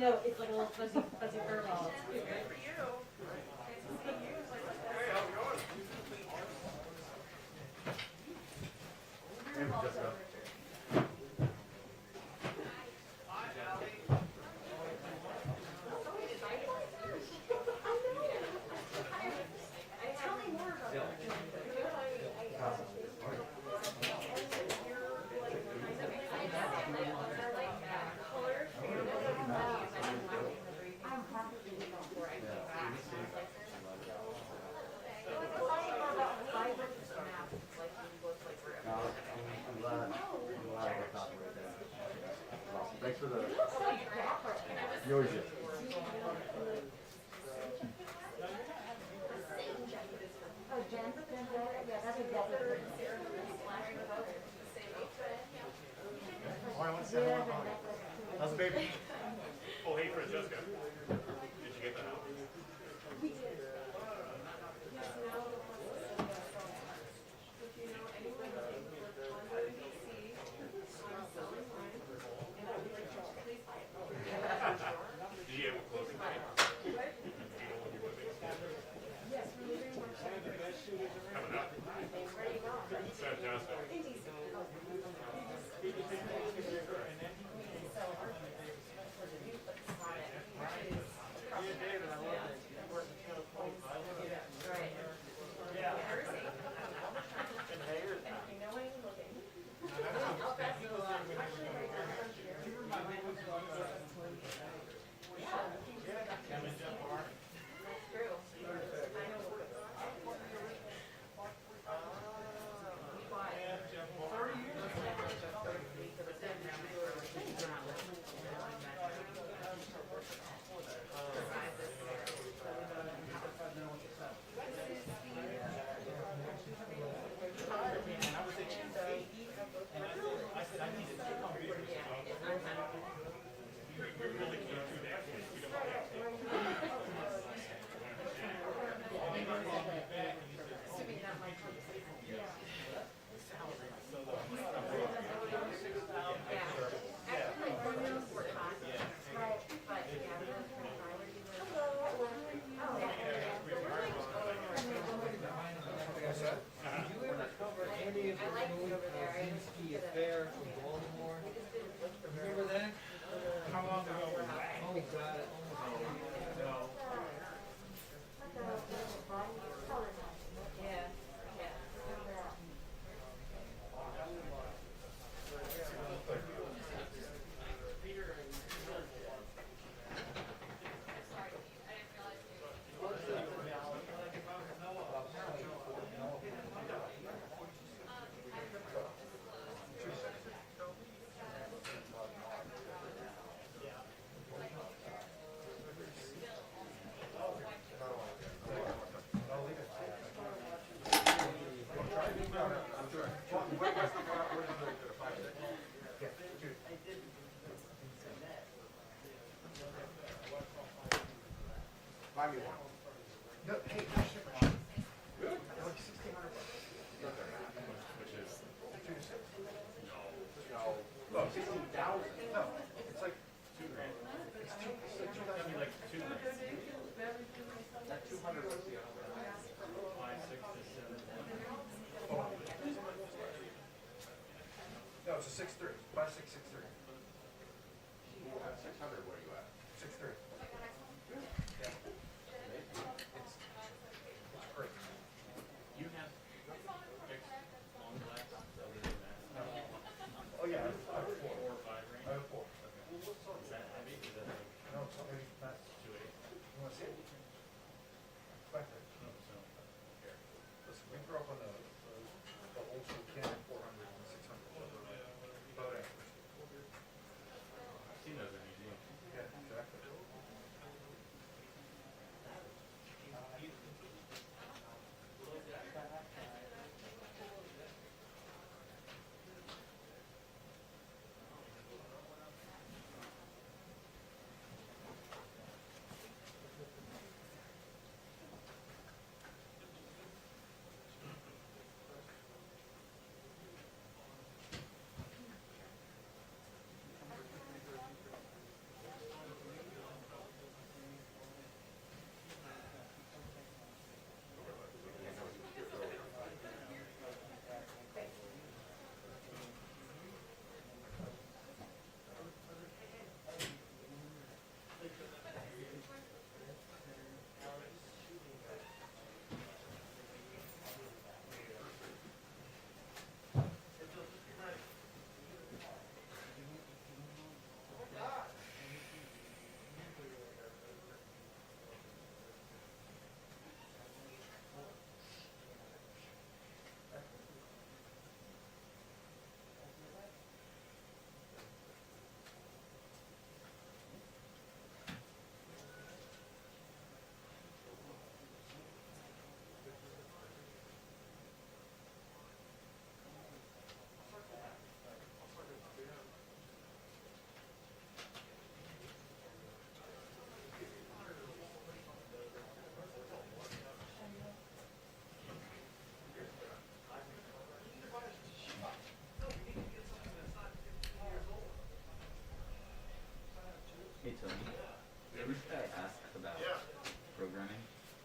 know, it's like a little fuzzy curveball. It's cute, right? For you. Thanks for the yours. How's the baby? Oh, hey, Francesca. Did you get that out? We did. If you know anyone in DC, I'm selling mine, and I would like you to please buy it. Did you have a closing date? Do you know when you're moving? Yes, we're moving March 7th. Coming up. Where are you going? Fantastic. In DC. Buy me one. No, hey, good. Like $1,600. Which is, 2 to 6. no. No, 16,000. No, it's like $2,000. it's two. It's like 2,000. I mean, like $2,000. That 200 was the other one. 5, 6 to 7. No, it's a 6.3. 5.663. At 600, where are you at? 6.3. Yeah. It's great. You have fixed long glass other than that? Oh yeah, I have 4. 4 or 5 range? I have 4. Is that heavy? Is that like No, it's maybe not. 2.8? You want to see it? Back there. No, so, here. Listen, we grew up on the old school Canon 400 and 600. Boat anchors. I've seen those in museums. Yeah, exactly.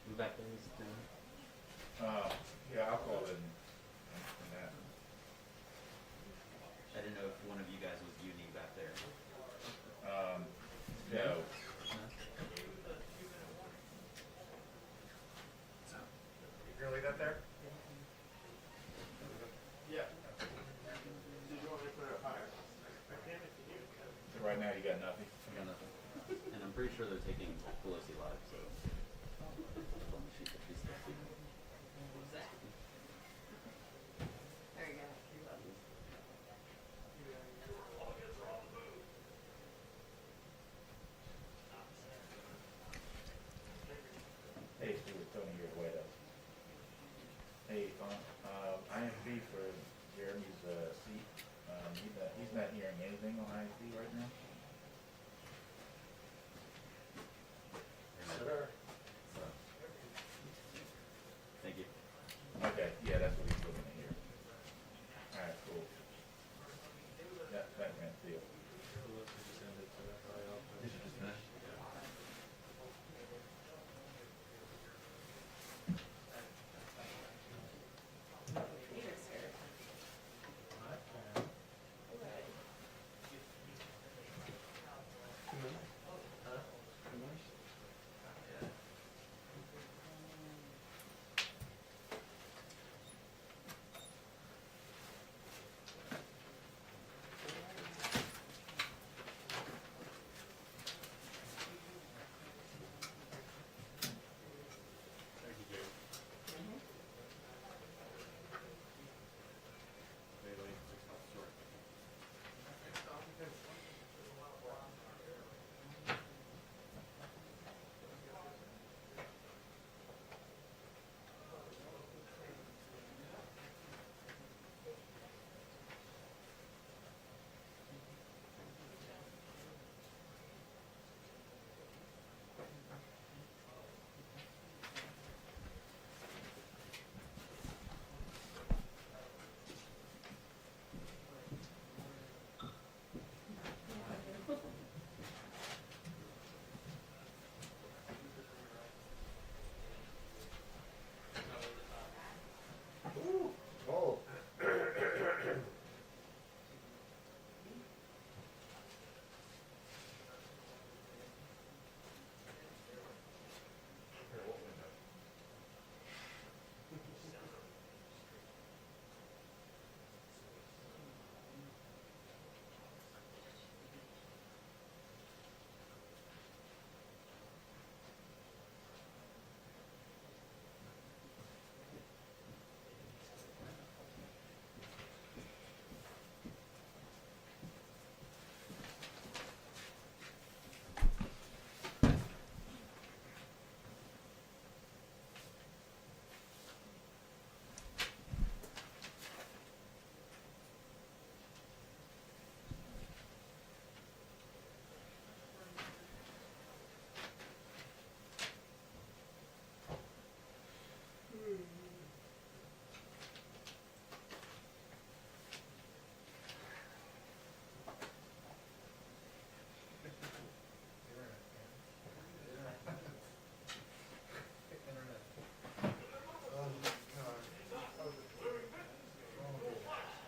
Move back there is Yeah, I'll call it in that. I didn't know if one of you guys was unique back there. No. You gonna leave that there? Yeah. Did you want me to put it up higher? I can if you need. So right now you got nothing? I got nothing. And I'm pretty sure they're taking Pelosi live, so. On the sheet that she's still speaking. There you go. Hey, Stuart, Tony here, White House. Hey, IMV for Jeremy's seat. He's not hearing anything on IMV right now. Sure. So. Thank you. Okay, yeah, that's what he's looking to hear. Alright, cool. That man deal. Did you just finish? Peter's here. Oh.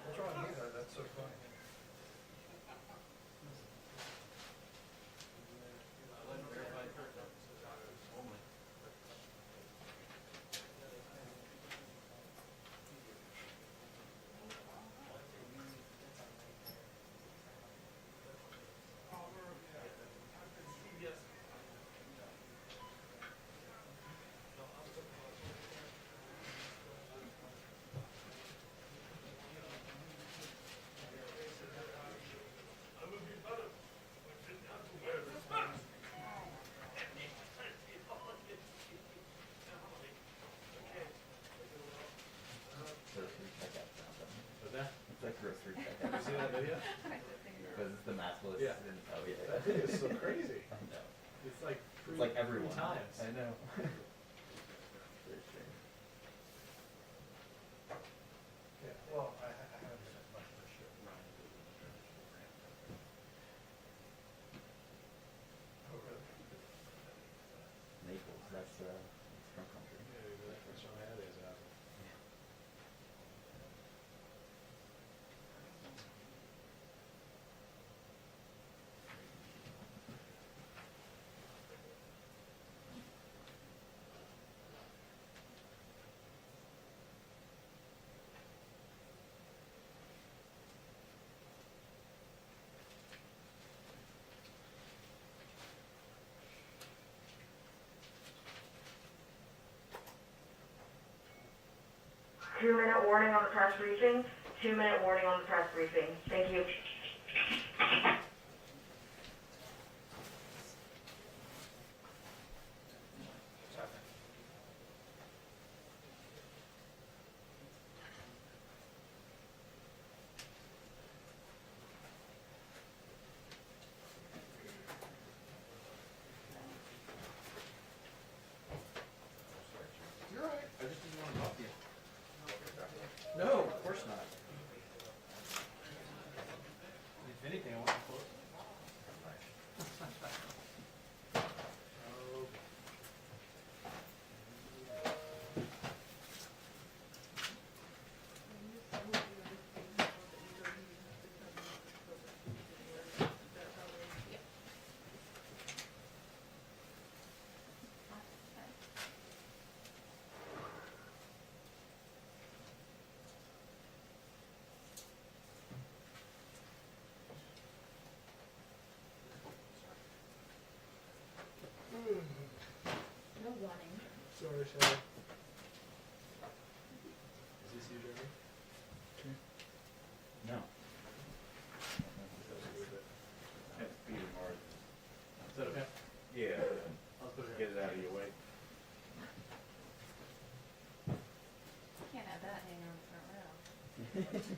What's wrong with me though? That's so funny. Grocery checkout sound, doesn't it? What's that? It's like grocery Did checkout. you see that video? Because it's the maskless. Yeah. And, oh yeah. That thing is so crazy. I know. It's like It's like everyone. 3 times. I know. Very strange. Yeah, well, I haven't been as much for sure. Oh, really? Naples, that's from 2-minute warning on the press briefing. 2-minute warning on the press briefing. Thank you. You're all right. I just didn't want to bump you. No, of course not. If anything, I want to close. No warning. Sorry, Shelly. Is this you, Jeremy? No. That's Peter Martin. Is that okay? Yeah, I'll put it get here. it out of your way. Can't have that hanging on the front row.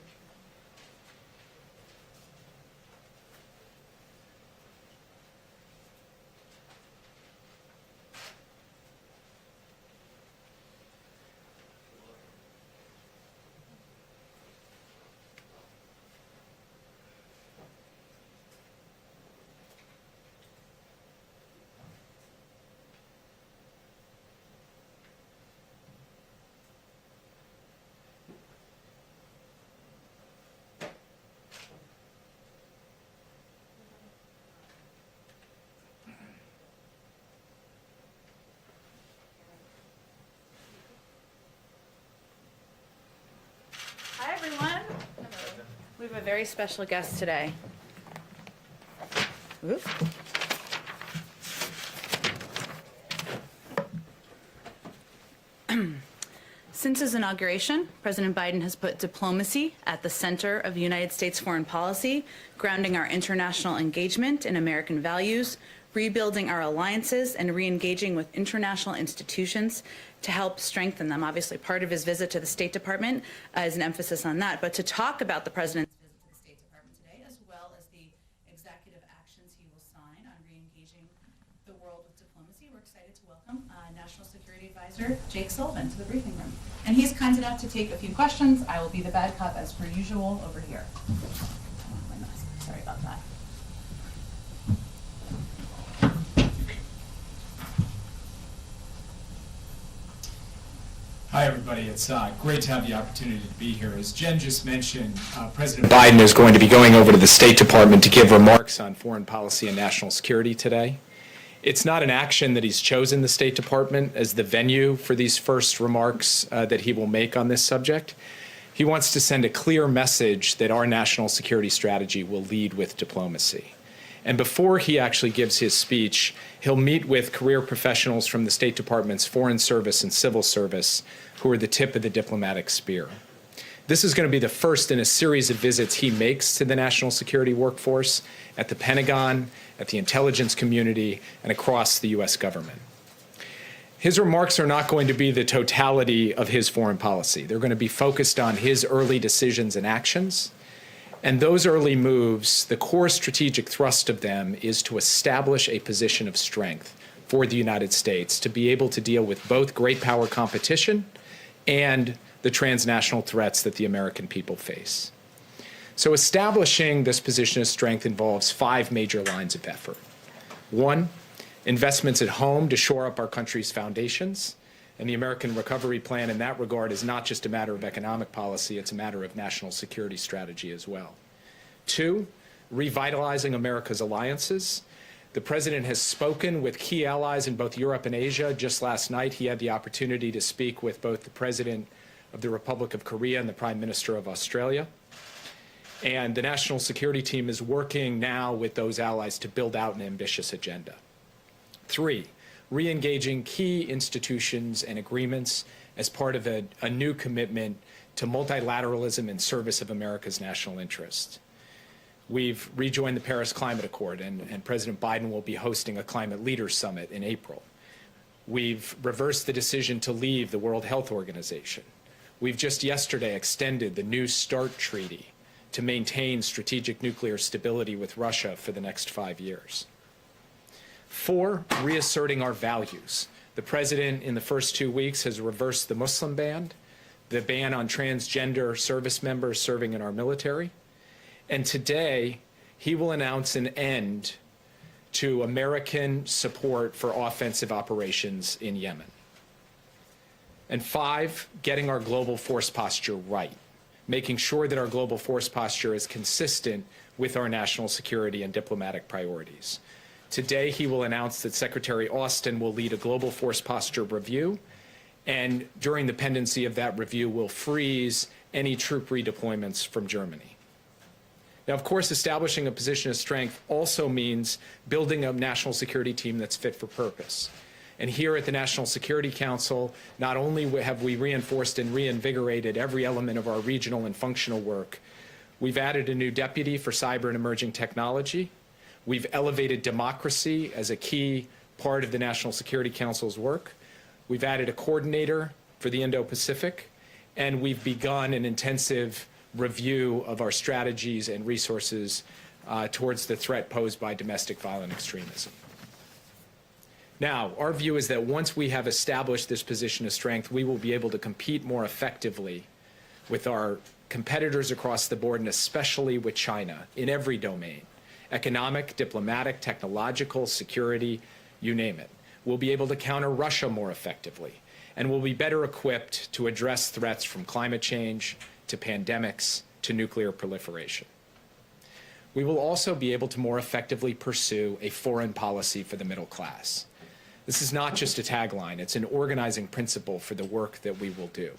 Hi, everyone. We have a very special guest today. Whoop. Since his inauguration, President Biden has put diplomacy at the center of United States foreign policy, grounding our international engagement in American values, rebuilding our alliances, and re-engaging with international institutions to help strengthen them. Obviously, part of his visit to the State Department is an emphasis on that. But to talk about the president's visit to the State Department today, as well as the executive actions he will sign on re-engaging the world with diplomacy, we're excited to welcome National Security Advisor Jake Sullivan to the briefing room. And he's kind enough to take a few questions. I will be the bad cop as per usual over here. My mask. Sorry about that. Hi, everybody. It's great to have the opportunity to be here. As Jen just mentioned, President Biden is going to be going over to the State Department to give remarks on foreign policy and national security today. It's not an action that he's chosen the State Department as the venue for these first remarks that he will make on this subject. He wants to send a clear message that our national security strategy will lead with diplomacy. And before he actually gives his speech, he'll meet with career professionals from the State Department's Foreign Service and Civil Service, who are the tip of the diplomatic spear. This is going to be the first in a series of visits he makes to the national security workforce at the Pentagon, at the intelligence community, and across the U.S. government. His remarks are not going to be the totality of his foreign policy. They're going to be focused on his early decisions and actions. And those early moves, the core strategic thrust of them is to establish a position of strength for the United States to be able to deal with both great power competition and the transnational threats that the American people face. So establishing this position of strength involves 5 major lines of effort. 1, investments at home to shore up our country's foundations. And the American Recovery Plan in that regard is not just a matter of economic policy, it's a matter of national security strategy as well. 2, revitalizing America's alliances. The president has spoken with key allies in both Europe and Asia. Just last night, he had the opportunity to speak with both the president of the Republic of Korea and the Prime Minister of Australia. And the national security team is working now with those allies to build out an ambitious agenda. 3, re-engaging key institutions and agreements as part of a new commitment to multilateralism in service of America's national interest. We've rejoined the Paris Climate Accord, and President Biden will be hosting a Climate Leaders Summit in April. We've reversed the decision to leave the World Health Organization. We've just yesterday extended the New START Treaty to maintain strategic nuclear stability with Russia for the next 5 years. 4, reasserting our values. The President, in the first 2 weeks, has reversed the Muslim ban, the ban on transgender service members serving in our military, and today he will announce an end to American support for offensive operations in Yemen. And 5, getting our global force posture right, making sure that our global force posture is consistent with our national security and diplomatic priorities. Today, he will announce that Secretary Austin will lead a global force posture review, and during the pendency of that review, will freeze any troop redeployments from Germany. Now, of course, establishing a position of strength also means building a national security team that's fit for purpose. And here at the National Security Council, not only have we reinforced and reinvigorated every element of our regional and functional work, we've added a new deputy for cyber and emerging technology. We've elevated democracy as a key part of the National Security Council's work. We've added a coordinator for the Indo-Pacific, and we've begun an intensive review of our strategies and resources towards the threat posed by domestic violent extremism. Now, our view is that once we have established this position of strength, we will be able to compete more effectively with our competitors across the board, and especially with China in every domain: economic, diplomatic, technological, security, you name it. We'll be able to counter Russia more effectively, and we'll be better equipped to address threats from climate change to pandemics to nuclear proliferation. We will also be able to more effectively pursue a foreign policy for the middle class. This is not just a tagline, it's an organizing principle for the work that we will do.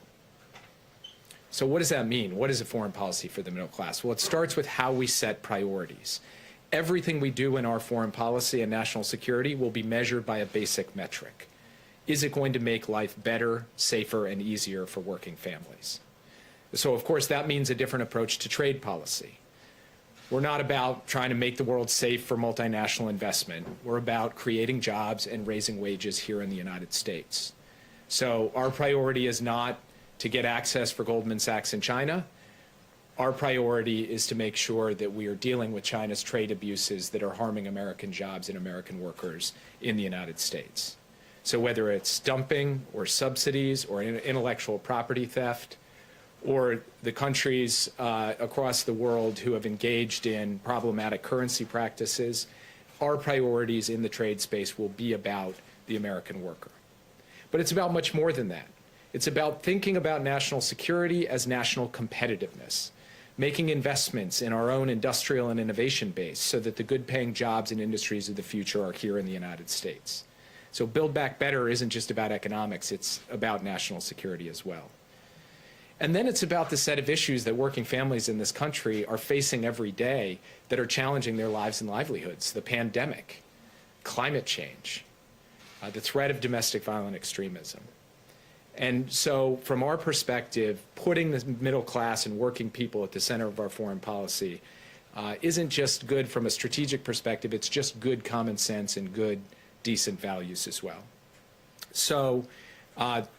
So what does that mean? What is a foreign policy for the middle class? Well, it starts with how we set priorities. Everything we do in our foreign policy and national security will be measured by a basic metric. Is it going to make life better, safer, and easier for working families? So, of course, that means a different approach to trade policy. We're not about trying to make the world safe for multinational investment. We're about creating jobs and raising wages here in the United States. So our priority is not to get access for Goldman Sachs in China. Our priority is to make sure that we are dealing with China's trade abuses that are harming American jobs and American workers in the United States. So whether it's dumping or subsidies or intellectual property theft, or the countries across the world who have engaged in problematic currency practices, our priorities in the trade space will be about the American worker. But it's about much more than that. It's about thinking about national security as national competitiveness, making investments in our own industrial and innovation base so that the good-paying jobs and industries of the future are here in the United States. So Build Back Better isn't just about economics, it's about national security as well. And then it's about the set of issues that working families in this country are facing every day that are challenging their lives and livelihoods: the pandemic, climate change, the threat of domestic violent extremism. And so from our perspective, putting the middle class and working people at the center of our foreign policy isn't just good from a strategic perspective, it's just good common sense and good, decent values as well. So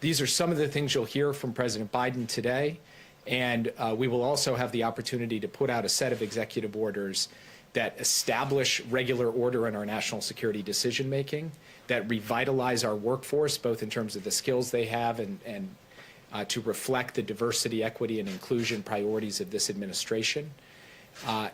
these are some of the things you'll hear from President Biden today, and we will also have the opportunity to put out a set of executive orders that establish regular order in our national security decision-making, that revitalize our workforce, both in terms of the skills they have and to reflect the diversity, equity, and inclusion priorities of this administration,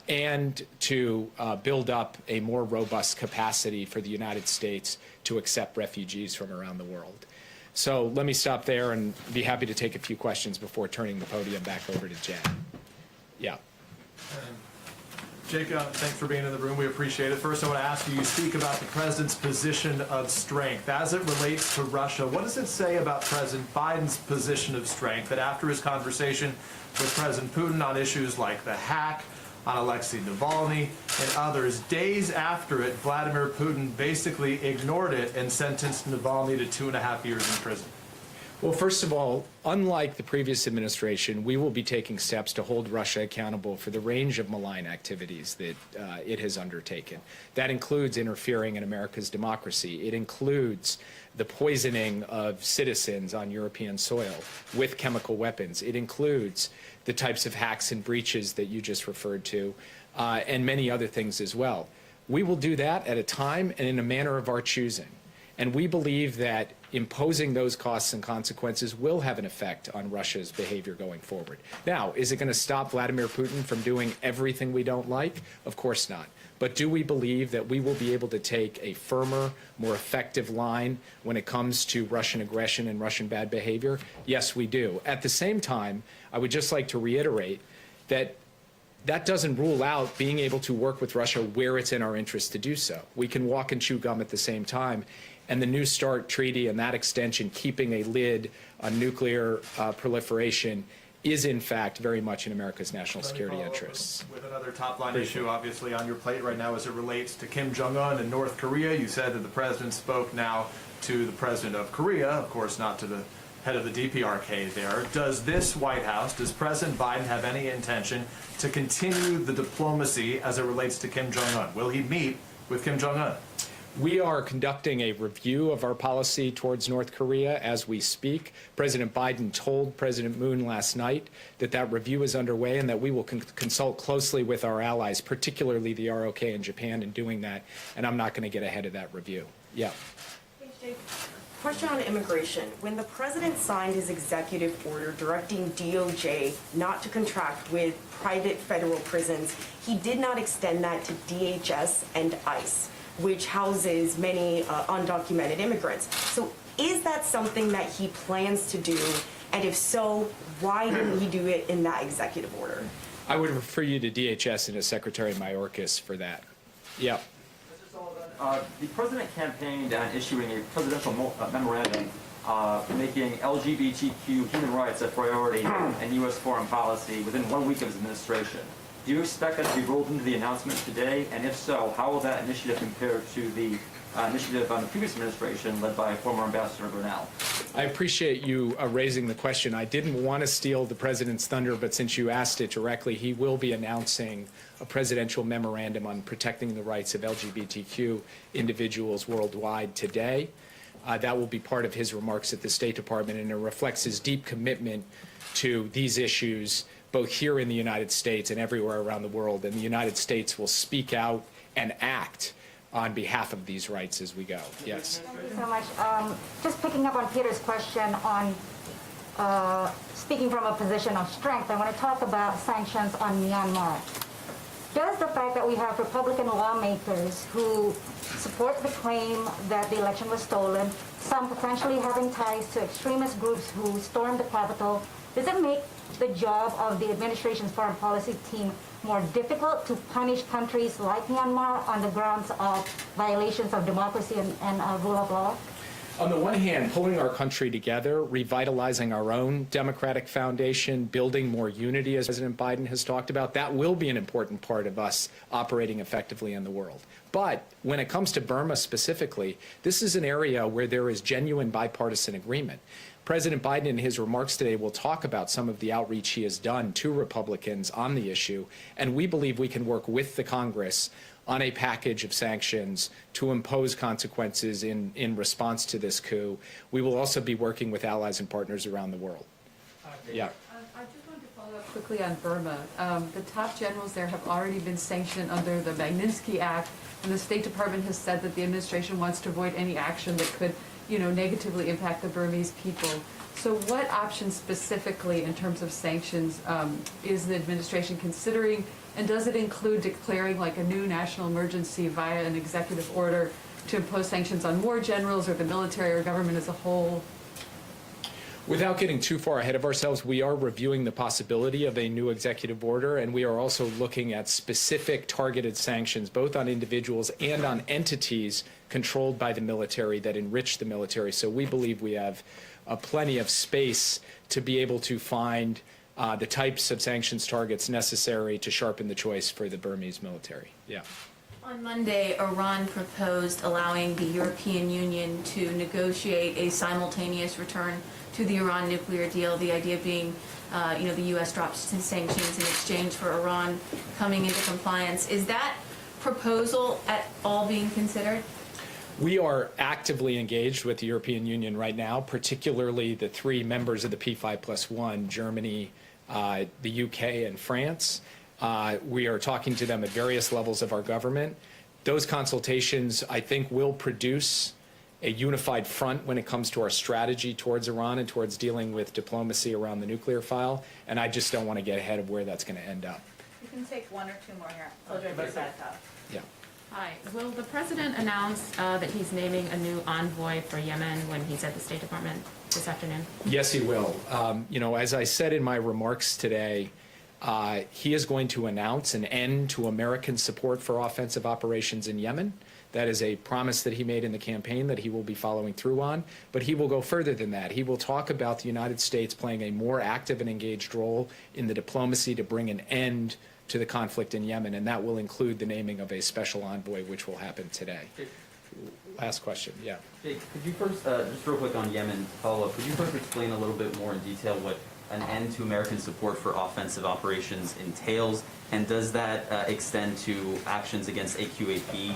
and to build up a more robust capacity for the United States to accept refugees from around the world. So let me stop there and be happy to take a few questions before turning the podium back over to Jen. Yeah. Jake, thanks for being in the room. We appreciate it. First, I want to ask you, you speak about the president's position of strength. As it relates to Russia, what does it say about President Biden's position of strength that after his conversation with President Putin on issues like the hack, on Alexei Navalny and others. Days after it, Vladimir Putin basically ignored it and sentenced Navalny to 2.5 years in prison. Well, first of all, unlike the previous administration, we will be taking steps to hold Russia accountable for the range of malign activities that it has undertaken. That includes interfering in America's democracy. It includes the poisoning of citizens on European soil with chemical weapons. It includes the types of hacks and breaches that you just referred to, and many other things as well. We will do that at a time and in a manner of our choosing. And we believe that imposing those costs and consequences will have an effect on Russia's behavior going forward. Now, is it going to stop Vladimir Putin from doing everything we don't like? Of course not. But do we believe that we will be able to take a firmer, more effective line when it comes to Russian aggression and Russian bad behavior? Yes, we do. At the same time, I would just like to reiterate that that doesn't rule out being able to work with Russia where it's in our interest to do so. We can walk and chew gum at the same time. And the New START treaty and that extension, keeping a lid on nuclear proliferation, is in fact very much in America's national security interests. With another top-line issue, obviously, on your plate right now as it relates to Kim Jong-un and North Korea. You said that the president spoke now to the president of Korea, of course not to the head of the DPRK there. Does this White House, does President Biden have any intention to continue the diplomacy as it relates to Kim Jong-un? Will he meet with Kim Jong-un? We are conducting a review of our policy towards North Korea as we speak. President Biden told President Moon last night that that review is underway and that we will consult closely with our allies, particularly the ROK and Japan, in doing that. And I'm not going to get ahead of that review. Yeah. Question on immigration. When the president signed his executive order directing DOJ not to contract with private federal prisons, he did not extend that to DHS and ICE, which houses many undocumented immigrants. So is that something that he plans to do? And if so, why didn't he do it in that executive order? I would refer you to DHS and to Secretary Mayorkas for that. Yeah. Mr. Sullivan, the president campaigned on issuing a presidential memorandum making LGBTQ human rights a priority in U.S. foreign policy within 1 week of his administration. Do you expect that to be rolled into the announcement today? And if so, how will that initiative compare to the initiative on the previous administration led by former Ambassador Bernal? I appreciate you raising the question. I didn't want to steal the president's thunder, but since you asked it directly, he will be announcing a presidential memorandum on protecting the rights of LGBTQ individuals worldwide today. That will be part of his remarks at the State Department, and it reflects his deep commitment to these issues both here in the United States and everywhere around the world. And the United States will speak out and act on behalf of these rights as we go. Yes. Thank you so much. Just picking up on Peter's question on speaking from a position of strength, I want to talk about sanctions on Myanmar. Does the fact that we have Republican lawmakers who support the claim that the election was stolen, some potentially having ties to extremist groups who stormed the Capitol, does it make the job of the administration's foreign policy team more difficult to punish countries like Myanmar on the grounds of violations of democracy and rule of law? On the one hand, pulling our country together, revitalizing our own democratic foundation, building more unity, as President Biden has talked about, that will be an important part of us operating effectively in the world. But when it comes to Burma specifically, this is an area where there is genuine bipartisan agreement. President Biden in his remarks today will talk about some of the outreach he has done to Republicans on the issue, and we believe we can work with the Congress on a package of sanctions to impose consequences in response to this coup. We will also be working with allies and partners around the world. Yeah. I just wanted to follow up quickly on Burma. The top generals there have already been sanctioned under the Magnitsky Act, and the State Department has said that the administration wants to avoid any action that could negatively impact the Burmese people. So what options specifically in terms of sanctions is the administration considering, and does it include declaring like a new national emergency via an executive order to impose sanctions on more generals or the military or government as a whole? Without getting too far ahead of ourselves, we are reviewing the possibility of a new executive order, and we are also looking at specific targeted sanctions, both on individuals and on entities controlled by the military that enrich the military. So we believe we have plenty of space to be able to find the types of sanctions targets necessary to sharpen the choice for the Burmese military. Yeah. On Monday, Iran proposed allowing the European Union to negotiate a simultaneous return to the Iran nuclear deal, the idea being, the U.S. drops sanctions in exchange for Iran coming into compliance. Is that proposal at all being considered? We are actively engaged with the European Union right now, particularly the three members of the P5+1, Germany, the UK, and France. We are talking to them at various levels of our government. Those consultations, I think, will produce a unified front when it comes to our strategy towards Iran and towards dealing with diplomacy around the nuclear file, and I just don't want to get ahead of where that's going to end up. You can take one or two more here. I'll drink your side top. Yeah. Hi. Will the president announce that he's naming a new envoy for Yemen when he's at the State Department this afternoon? Yes, he will. As I said in my remarks today, he is going to announce an end to American support for offensive operations in Yemen. That is a promise that he made in the campaign that he will be following through on. But he will go further than that. He will talk about the United States playing a more active and engaged role in the diplomacy to bring an end to the conflict in Yemen, and that will include the naming of a special envoy, which will happen today. Last question, yeah. Jake, could you first, just real quick on Yemen, to follow up, could you first explain a little bit more in detail what an end to American support for offensive operations entails, and does that extend to actions against AQAP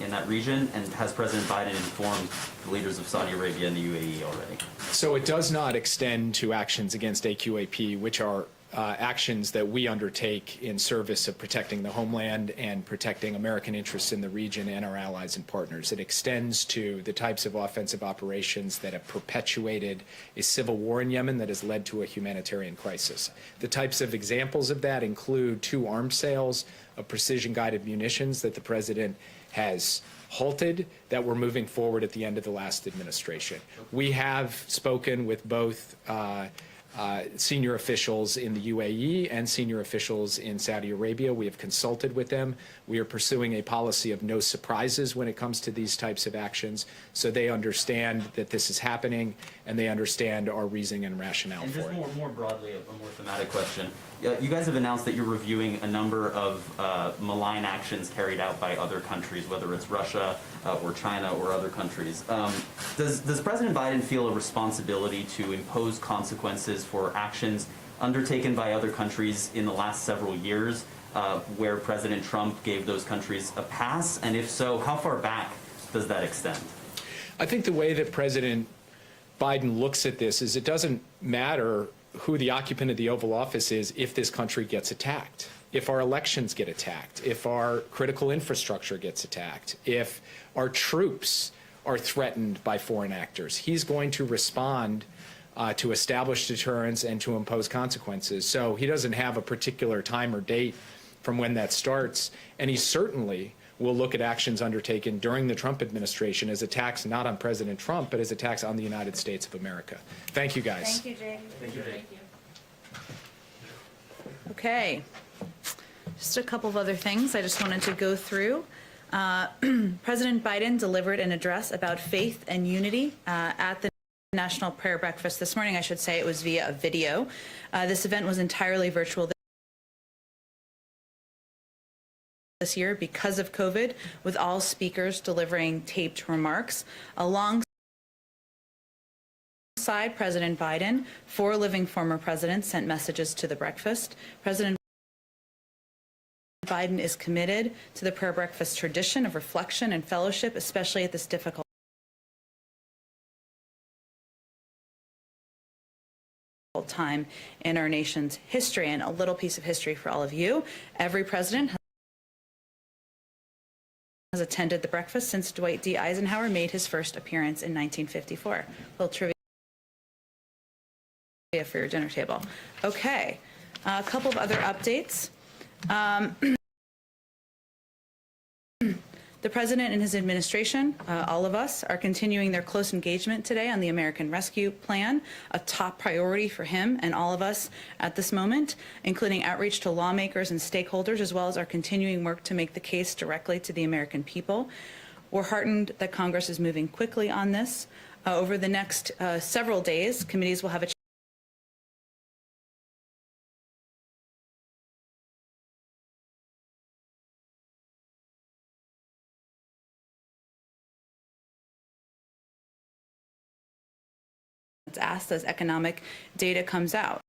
in that region, and has President Biden informed the leaders of Saudi Arabia and the UAE already? So it does not extend to actions against AQAP, which are actions that we undertake in service of protecting the homeland and protecting American interests in the region and our allies and partners. It extends to the types of offensive operations that have perpetuated a civil war in Yemen that has led to a humanitarian crisis. The types of examples of that include 2 arms sales of precision-guided munitions that the president has halted that were moving forward at the end of the last administration. We have spoken with both senior officials in the UAE and senior officials in Saudi Arabia. We have consulted with them. We are pursuing a policy of no surprises when it comes to these types of actions, so they understand that this is happening and they understand our reasoning and rationale and for it. And just more broadly, a more thematic question. You guys have announced that you're reviewing a number of malign actions carried out by other countries, whether it's Russia or China or other countries. Does President Biden feel a responsibility to impose consequences for actions undertaken by other countries in the last several years where President Trump gave those countries a pass? And if so, how far back does that extend? I think the way that President Biden looks at this is it doesn't matter who the occupant of the Oval Office is if this country gets attacked, if our elections get attacked, if our critical infrastructure gets attacked, if our troops are threatened by foreign actors. He's going to respond to establish deterrence and to impose consequences. So he doesn't have a particular time or date from when that starts, and he certainly will look at actions undertaken during the Trump administration as attacks not on President Trump, but as attacks on the United States of America. Thank you, guys. Thank you, Jake. Thank you, Jake. Okay. Just a couple of other things I just wanted to go through. President Biden delivered an address about faith and unity at the National Prayer Breakfast this morning. I should say it was via a video. This event was entirely virtual this year because of COVID, with all speakers delivering taped remarks. Alongside President Biden, 4 living former presidents sent messages to the breakfast. President Biden is committed to the prayer breakfast tradition of reflection and fellowship, especially at this difficult time in our nation's history. And a little piece of history for all of you. Every president has attended the breakfast since Dwight D. Eisenhower made his first appearance in 1954. A little trivia for your dinner table. Okay, a couple of other updates. The president and his administration, all of us, are continuing their close engagement today on the American Rescue Plan, a top priority for him and all of us at this moment, including outreach to lawmakers and stakeholders, as well as our continuing work to make the case directly to the American people. We're heartened that Congress is moving quickly on this. Over the next several days, committees will have a asked as economic data comes out.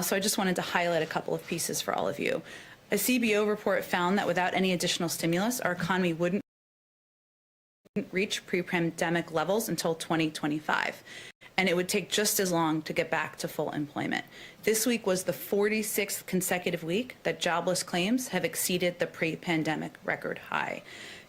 So I just wanted to highlight a couple of pieces for all of you. A CBO report found that without any additional stimulus, our economy wouldn't reach pre-pandemic levels until 2025. And it would take just as long to get back to full employment. This week was the 46th consecutive week that jobless claims have exceeded the pre-pandemic record high.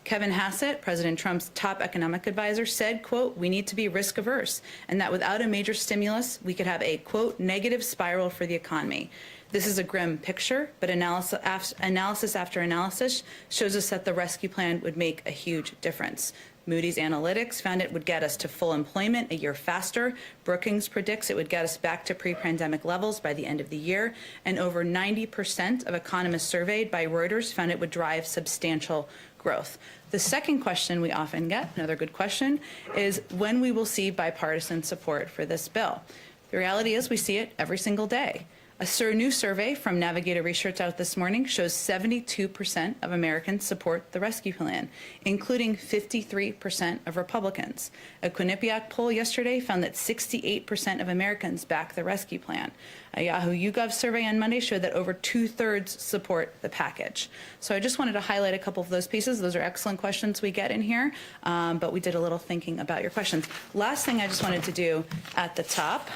Kevin Hassett, President Trump's top economic advisor, said, quote, "We need to be risk averse, and that without a major stimulus, we could have a, quote, negative spiral for the economy." This is a grim picture, but analysis after analysis shows us that the rescue plan would make a huge difference. Moody's Analytics found it would get us to full employment a year faster. Brookings predicts it would get us back to pre-pandemic levels by the end of the year. And over 90% of economists surveyed by Reuters found it would drive substantial growth. The second question we often get, another good question, is when we will see bipartisan support for this bill. The reality is we see it every single day. A new survey from Navigator Research out this morning shows 72% of Americans support the rescue plan, including 53% of Republicans. A Quinnipiac poll yesterday found that 68% of Americans back the rescue plan. A Yahoo YouGov survey on Monday showed that over 2/3 support the package. So I just wanted to highlight a couple of those pieces. Those are excellent questions we get in here, but we did a little thinking about your questions. Last thing I just wanted to do at the top,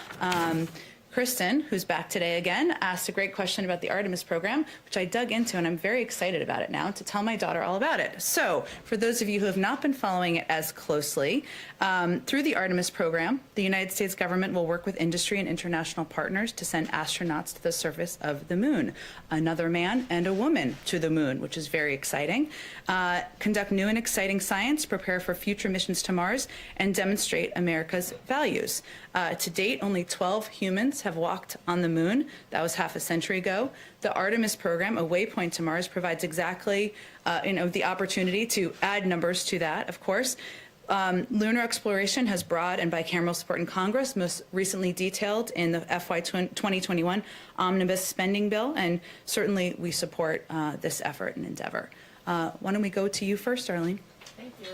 Kristen, who's back today again, asked a great question about the Artemis program, which I dug into, and I'm very excited about it now to tell my daughter all about it. So for those of you who have not been following it as closely, through the Artemis program, the United States government will work with industry and international partners to send astronauts to the surface of the moon, another man and a woman to the moon, which is very exciting, conduct new and exciting science, prepare for future missions to Mars, and demonstrate America's values. To date, only 12 humans have walked on the moon. That was half a century ago. The Artemis program, a waypoint to Mars, provides exactly the opportunity to add numbers to that, of course. Lunar exploration has broad and bicameral support in Congress, most recently detailed in the FY 2021 omnibus spending bill, and certainly we support this effort and endeavor. Why don't we go to you first, Arlene? Thank you.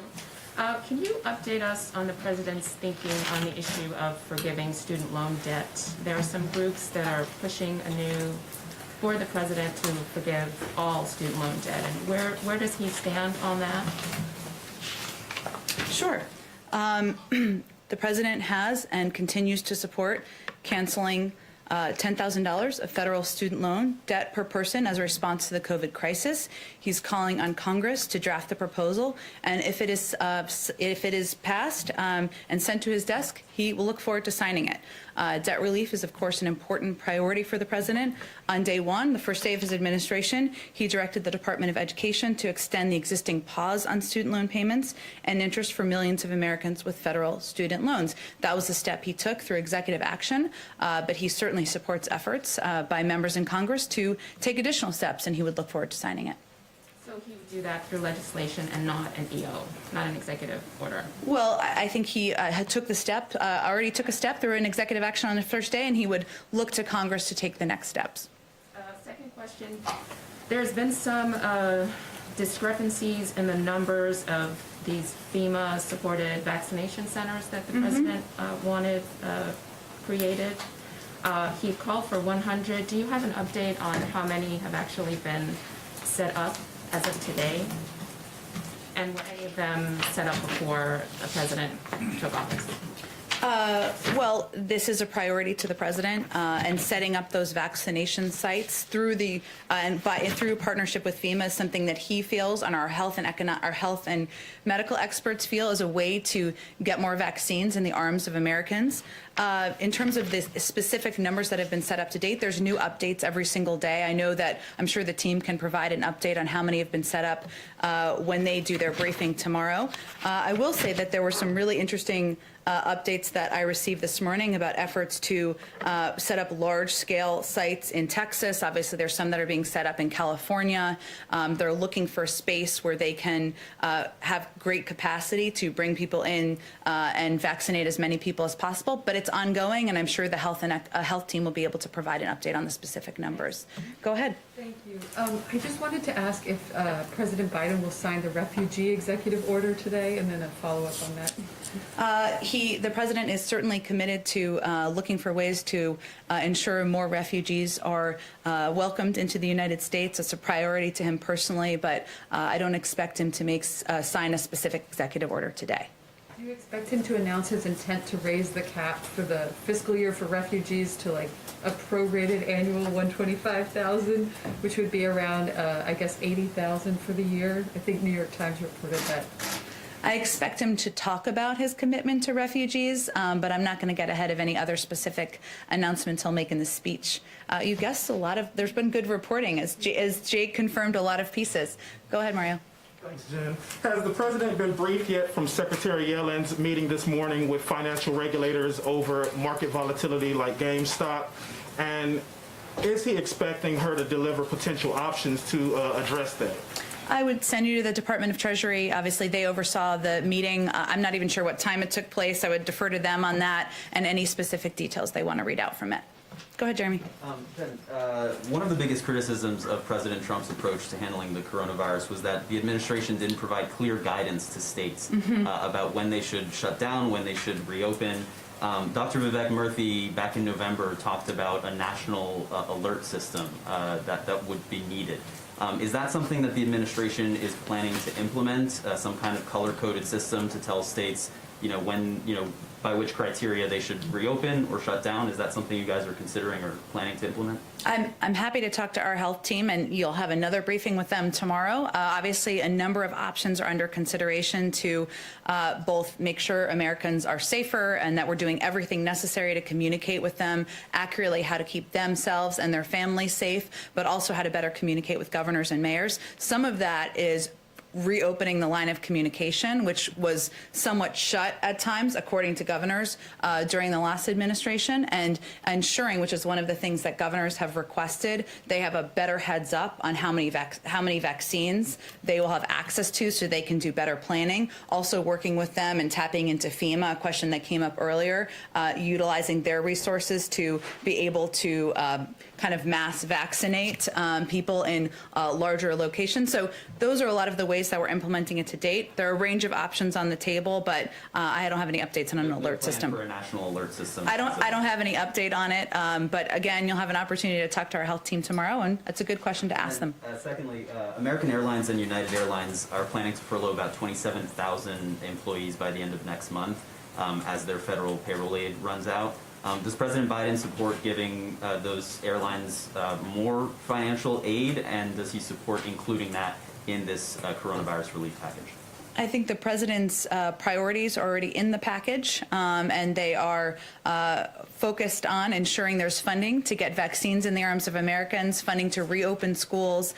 Can you update us on the president's thinking on the issue of forgiving student loan debt? There are some groups that are pushing for the president to forgive all student loan debt, and where does he stand on that? Sure. The president has and continues to support canceling $10,000 of federal student loan debt per person as a response to the COVID crisis. He's calling on Congress to draft the proposal, and if it is passed and sent to his desk, he will look forward to signing it. Debt relief is, of course, an important priority for the president. On day one, the first day of his administration, he directed the Department of Education to extend the existing pause on student loan payments and interest for millions of Americans with federal student loans. That was a step he took through executive action, but he certainly supports efforts by members in Congress to take additional steps, and he would look forward to signing it. So he would do that through legislation and not an EO, not an executive order? Well, I think he already took a step through an executive action on the first day, and he would look to Congress to take the next steps. Second question, there's been some discrepancies in the numbers of these FEMA-supported vaccination centers that the president wanted created. He called for 100. Do you have an update on how many have actually been set up as of today? And were any of them set up before the president took office? Well, this is a priority to the president, and setting up those vaccination sites through through partnership with FEMA is something that he feels, and our health and medical experts feel, is a way to get more vaccines in the arms of Americans. In terms of the specific numbers that have been set up to date, there's new updates every single day. I know that I'm sure the team can provide an update on how many have been set up when they do their briefing tomorrow. I will say that there were some really interesting updates that I received this morning about efforts to set up large-scale sites in Texas. Obviously, there's some that are being set up in California. They're looking for space where they can have great capacity to bring people in and vaccinate as many people as possible. But it's ongoing, and I'm sure the health team will be able to provide an update on the specific numbers. Go ahead. Thank you. I just wanted to ask if President Biden will sign the refugee executive order today, and then a follow-up on that. The president is certainly committed to looking for ways to ensure more refugees are welcomed into the United States. It's a priority to him personally, but I don't expect him to sign a specific executive order today. Do you expect him to announce his intent to raise the cap for the fiscal year for refugees to like a prorated annual 125,000, which would be around, I guess, 80,000 for the year? I think New York Times reported that. I expect him to talk about his commitment to refugees, but I'm not going to get ahead of any other specific announcement he'll make in the speech. You guessed there's been good reporting, as Jake confirmed a lot of pieces. Go ahead, Mario. Thanks, Jen. Has the president been briefed yet from Secretary Yellen's meeting this morning with financial regulators over market volatility like GameStop? And is he expecting her to deliver potential options to address that? I would send you to the Department of Treasury. Obviously, they oversaw the meeting. I'm not even sure what time it took place. I would defer to them on that and any specific details they want to read out from it. Go ahead, Jeremy. Jen, one of the biggest criticisms of President Trump's approach to handling the coronavirus was that the administration didn't provide clear guidance to states about when they should shut down, when they should reopen. Dr. Vivek Murthy, back in November, talked about a national alert system that would be needed. Is that something that the administration is planning to implement, some kind of color-coded system to tell states, when, by which criteria they should reopen or shut down? Is that something you guys are considering or planning to implement? I'm happy to talk to our health team, and you'll have another briefing with them tomorrow. Obviously, a number of options are under consideration to both make sure Americans are safer and that we're doing everything necessary to communicate with them accurately, how to keep themselves and their families safe, but also how to better communicate with governors and mayors. Some of that is reopening the line of communication, which was somewhat shut at times, according to governors, during the last administration, and ensuring, which is one of the things that governors have requested, they have a better heads up on how many vaccines they will have access to so they can do better planning. Also working with them and tapping into FEMA, a question that came up earlier, utilizing their resources to be able to kind of mass vaccinate people in larger locations. So those are a lot of the ways that we're implementing it to date. There are a range of options on the table, but I don't have any updates on an alert system. For a national alert system. I don't have any update on it, but again, you'll have an opportunity to talk to our health team tomorrow, and that's a good question to ask them. Secondly, American Airlines and United Airlines are planning to furlough about 27,000 employees by the end of next month as their federal payroll aid runs out. Does President Biden support giving those airlines more financial aid, and does he support including that in this coronavirus relief package? I think the president's priorities are already in the package, and they are focused on ensuring there's funding to get vaccines in the arms of Americans, funding to reopen schools,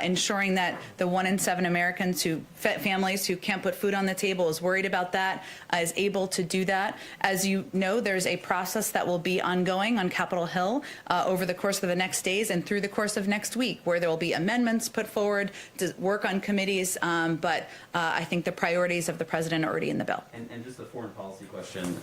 ensuring that the 1 in 7 Americans families who can't put food on the table is worried about that, is able to do that. As you know, there's a process that will be ongoing on Capitol Hill over the course of the next days and through the course of next week, where there will be amendments put forward to work on committees, but I think the priorities of the president are already in the bill. And just a foreign policy question.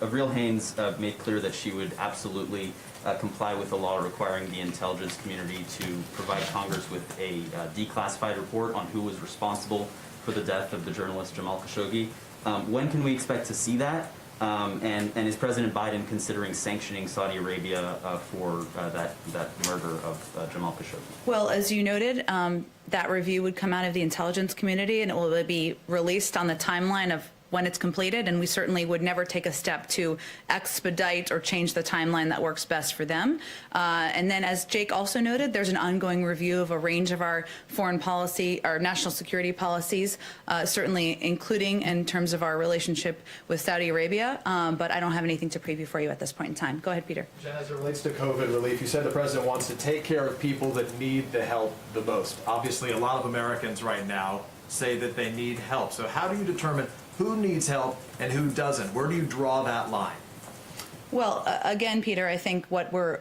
Avril Haines made clear that she would absolutely comply with the law requiring the intelligence community to provide Congress with a declassified report on who was responsible for the death of the journalist Jamal Khashoggi. When can we expect to see that? And is President Biden considering sanctioning Saudi Arabia for that murder of Jamal Khashoggi? Well, as you noted, that review would come out of the intelligence community, and it will be released on the timeline of when it's completed, and we certainly would never take a step to expedite or change the timeline that works best for them. And then, as Jake also noted, there's an ongoing review of a range of our foreign policy, our national security policies, certainly including in terms of our relationship with Saudi Arabia, but I don't have anything to preview for you at this point in time. Go ahead, Peter. Jen, as it relates to COVID relief, you said the president wants to take care of people that need the help the most. Obviously, a lot of Americans right now say that they need help. So how do you determine who needs help and who doesn't? Where do you draw that line? Well, again, Peter, I think what we're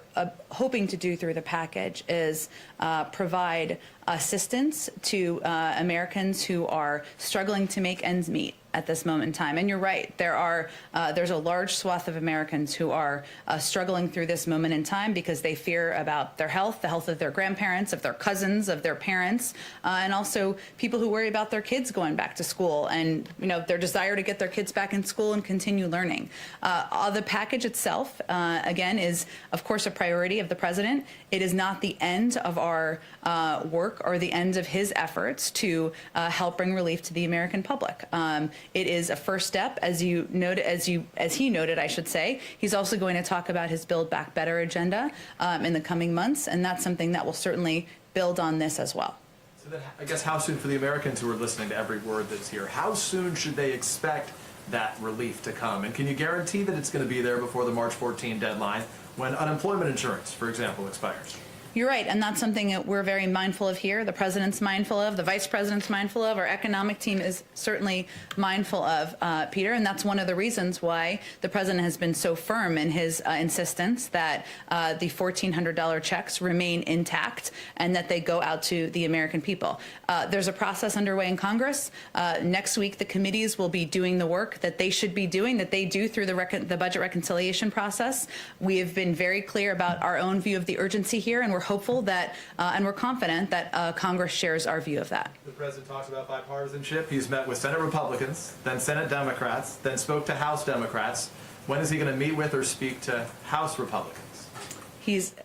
hoping to do through the package is provide assistance to Americans who are struggling to make ends meet. at this moment in time. And you're right, there's a large swath of Americans who are struggling through this moment in time because they fear about their health, the health of their grandparents, of their cousins, of their parents, and also people who worry about their kids going back to school and their desire to get their kids back in school and continue learning. The package itself, again, is of course a priority of the president. It is not the end of our work or the end of his efforts to help bring relief to the American public. It is a first step, as he noted, I should say. He's also going to talk about his Build Back Better agenda in the coming months, and that's something that will certainly build on this as well. So then, I guess, how soon, for the Americans who are listening to every word that's here, how soon should they expect that relief to come? And can you guarantee that it's going to be there before the March 14 deadline when unemployment insurance, for example, expires? You're right, and that's something that we're very mindful of here. The president's mindful of, the vice president's mindful of, our economic team is certainly mindful of, Peter, and that's one of the reasons why the president has been so firm in his insistence that the $1,400 checks remain intact and that they go out to the American people. There's a process underway in Congress. Next week, the committees will be doing the work that they should be doing, that they do through the budget reconciliation process. We have been very clear about our own view of the urgency here, and we're hopeful that, and we're confident that Congress shares our view of that. The president talks about bipartisanship. He's met with Senate Republicans, then Senate Democrats, then spoke to House Democrats. When is he going to meet with or speak to House Republicans? He's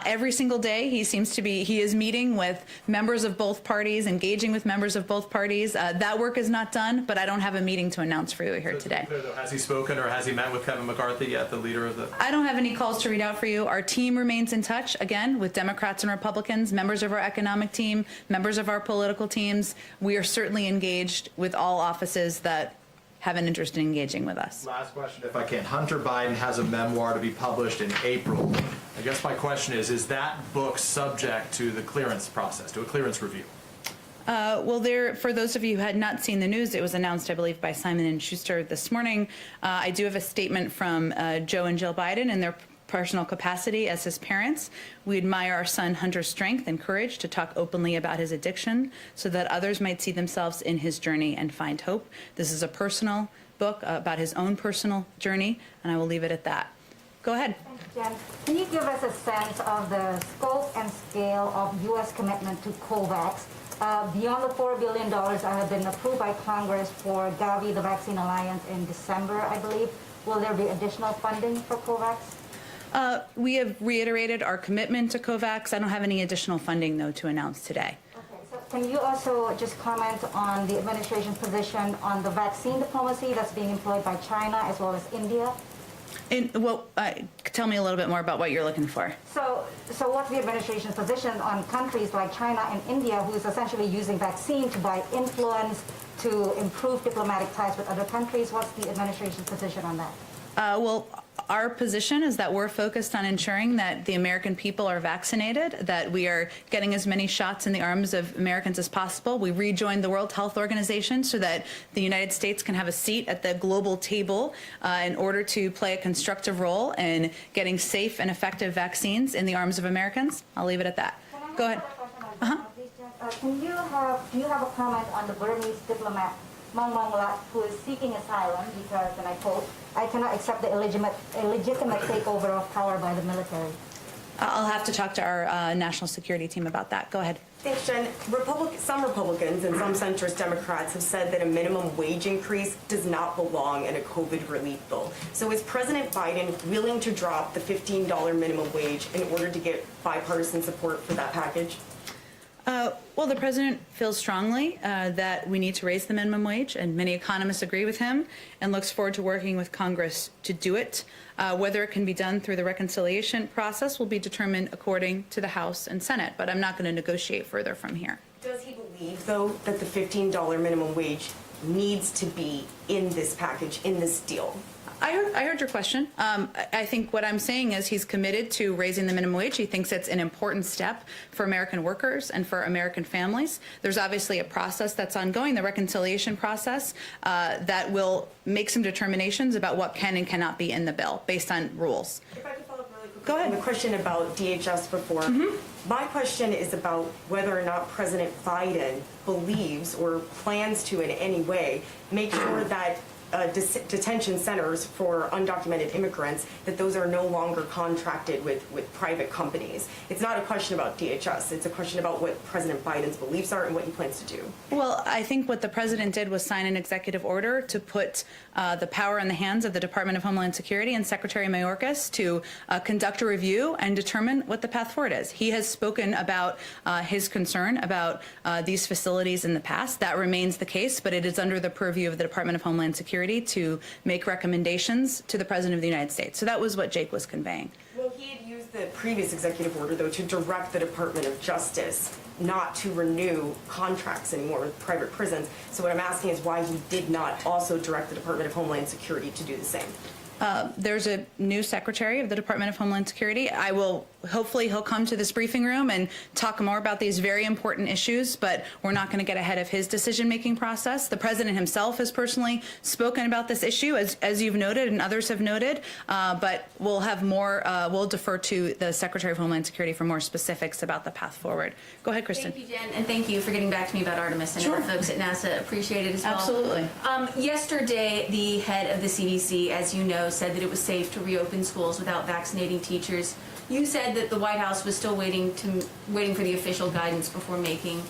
every single day. He is meeting with members of both parties, engaging with members of both parties. That work is not done, but I don't have a meeting to announce for you here today. Clear, though, has he spoken or has he met with Kevin McCarthy yet, the leader of the? I don't have any calls to read out for you. Our team remains in touch, again, with Democrats and Republicans, members of our economic team, members of our political teams. We are certainly engaged with all offices that have an interest in engaging with us. Last question, if I can. Hunter Biden has a memoir to be published in April. I guess my question is that book subject to the clearance process, to a clearance review? Well, for those of you who had not seen the news, it was announced, I believe, by Simon & Schuster this morning. I do have a statement from Joe and Jill Biden in their personal capacity as his parents. We admire our son Hunter's strength and courage to talk openly about his addiction so that others might see themselves in his journey and find hope. This is a personal book about his own personal journey, and I will leave it at that. Go ahead. Jen, can you give us a sense of the scope and scale of U.S. commitment to COVAX beyond the $4 billion that have been approved by Congress for Gavi, the Vaccine Alliance, in December, I believe? Will there be additional funding for COVAX? We have reiterated our commitment to COVAX. I don't have any additional funding, though, to announce today. Okay, so can you also just comment on the administration's position on the vaccine diplomacy that's being employed by China as well as India? Tell me a little bit more about what you're looking for. So what's the administration's position on countries like China and India, who is essentially using vaccine to buy influence to improve diplomatic ties with other countries? What's the administration's position on that? Well, our position is that we're focused on ensuring that the American people are vaccinated, that we are getting as many shots in the arms of Americans as possible. We rejoined the World Health Organization so that the United States can have a seat at the global table in order to play a constructive role in getting safe and effective vaccines in the arms of Americans. I'll leave it at that. Go ahead. Do you have a comment on the Burmese diplomat Mong Mong Lat, who is seeking asylum because, and I quote, "I cannot accept the illegitimate takeover of power by the military"? I'll have to talk to our national security team about that. Go ahead. Thanks, Jen. Some Republicans and some centrist Democrats have said that a minimum wage increase does not belong in a COVID relief bill. So is President Biden willing to drop the $15 minimum wage in order to get bipartisan support for that package? Well, the president feels strongly that we need to raise the minimum wage, and many economists agree with him, and looks forward to working with Congress to do it. Whether it can be done through the reconciliation process will be determined according to the House and Senate, but I'm not going to negotiate further from here. Does he believe, though, that the $15 minimum wage needs to be in this package, in this deal? I heard your question. I think what I'm saying is he's committed to raising the minimum wage. He thinks it's an important step for American workers and for American families. There's obviously a process that's ongoing, the reconciliation process, that will make some determinations about what can and cannot be in the bill based on rules. If I could follow up Go ahead. The question about DHS before. My question is about whether or not President Biden believes or plans to in any way make sure that detention centers for undocumented immigrants, that those are no longer contracted with private companies. It's not a question about DHS. It's a question about what President Biden's beliefs are and what he plans to do. Well, I think what the president did was sign an executive order to put the power in the hands of the Department of Homeland Security and Secretary Mayorkas to conduct a review and determine what the path forward is. He has spoken about his concern about these facilities in the past. That remains the case, but it is under the purview of the Department of Homeland Security to make recommendations to the President of the United States. So that was what Jake was conveying. Well, he had used the previous executive order, though, to direct the Department of Justice not to renew contracts anymore with private prisons. So what I'm asking is why he did not also direct the Department of Homeland Security to do the same. There's a new secretary of the Department of Homeland Security. Hopefully he'll come to this briefing room and talk more about these very important issues, but we're not going to get ahead of his decision-making process. The president himself has personally spoken about this issue, as you've noted and others have noted, but we'll have more, we'll defer to the Secretary of Homeland Security for more specifics about the path forward. Go ahead, Kristen. Thank you, Jen, and thank you for getting back to me about Artemis. I know the folks at NASA appreciate it as well. Absolutely. Yesterday, the head of the CDC, as you know, said that it was safe to reopen schools without vaccinating teachers. You said that the White House was still waiting for the official guidance before making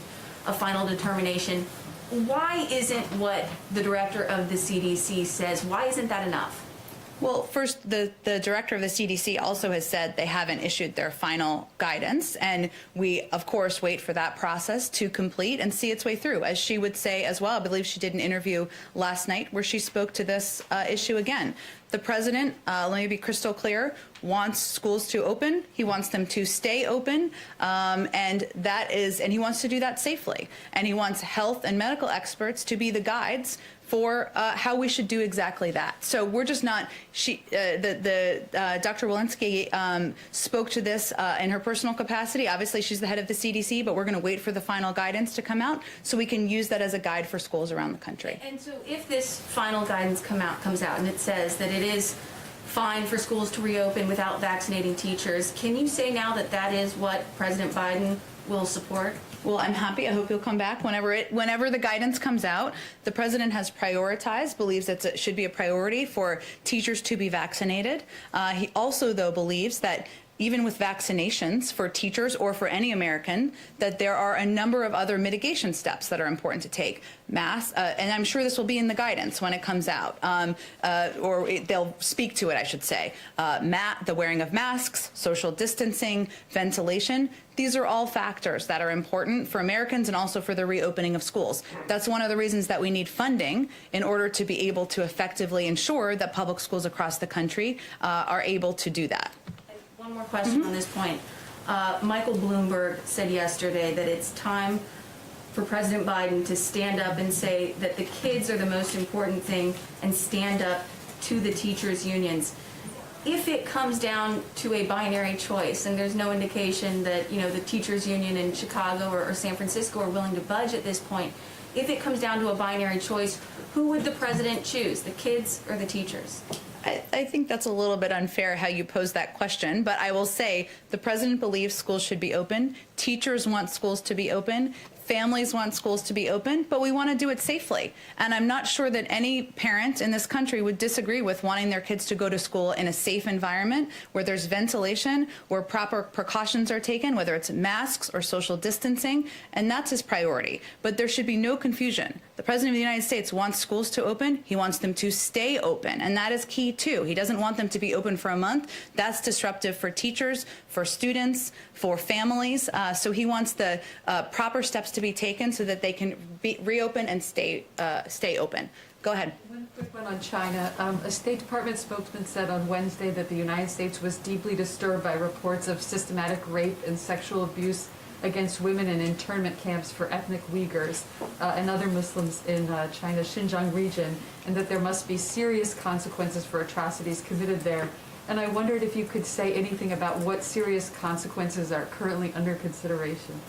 a final determination. Why isn't what the director of the CDC says, why isn't that enough? Well, first, the director of the CDC also has said they haven't issued their final guidance, and we, of course, wait for that process to complete and see its way through. As she would say as well, I believe she did an interview last night where she spoke to this issue again. The president, let me be crystal clear, wants schools to open. He wants them to stay open, and he wants to do that safely. And he wants health and medical experts to be the guides for how we should do exactly that. So we're just not. Dr. Walensky spoke to this in her personal capacity. Obviously, she's the head of the CDC, but we're going to wait for the final guidance to come out so we can use that as a guide for schools around the country. And so, if this final guidance comes out, and it says that it is fine for schools to reopen without vaccinating teachers, can you say now that that is what President Biden will support? Well, I'm happy. I hope you'll come back whenever the guidance comes out. The president has prioritized, believes it should be a priority for teachers to be vaccinated. He also, though, believes that even with vaccinations for teachers or for any American, that there are a number of other mitigation steps that are important to take. Masks, and I'm sure this will be in the guidance when it comes out, they'll speak to it, I should say. The wearing of masks, social distancing, ventilation. These are all factors that are important for Americans and also for the reopening of schools. That's one of the reasons that we need funding in order to be able to effectively ensure that public schools across the country are able to do that. One more question on this point. Michael Bloomberg said yesterday that it's time for President Biden to stand up and say that the kids are the most important thing and stand up to the teachers' unions. If it comes down to a binary choice, and there's no indication that the teachers' union in Chicago or San Francisco are willing to budge at this point, if it comes down to a binary choice, who would the president choose, the kids or the teachers? I think that's a little bit unfair how you pose that question, but I will say the president believes schools should be open. Teachers want schools to be open. Families want schools to be open, but we want to do it safely. And I'm not sure that any parent in this country would disagree with wanting their kids to go to school in a safe environment where there's ventilation, where proper precautions are taken, whether it's masks or social distancing, and that's his priority. But there should be no confusion. The President of the United States wants schools to open. He wants them to stay open, and that is key too. He doesn't want them to be open for a month. That's disruptive for teachers, for students, for families. So he wants the proper steps to be taken so that they can reopen and stay open. Go ahead. One quick one on China. A State Department spokesman said on Wednesday that the United States was deeply disturbed by reports of systematic rape and sexual abuse against women in internment camps for ethnic Uyghurs and other Muslims in China's Xinjiang region, and that there must be serious consequences for atrocities committed there. And I wondered if you could say anything about what serious consequences are currently under consideration.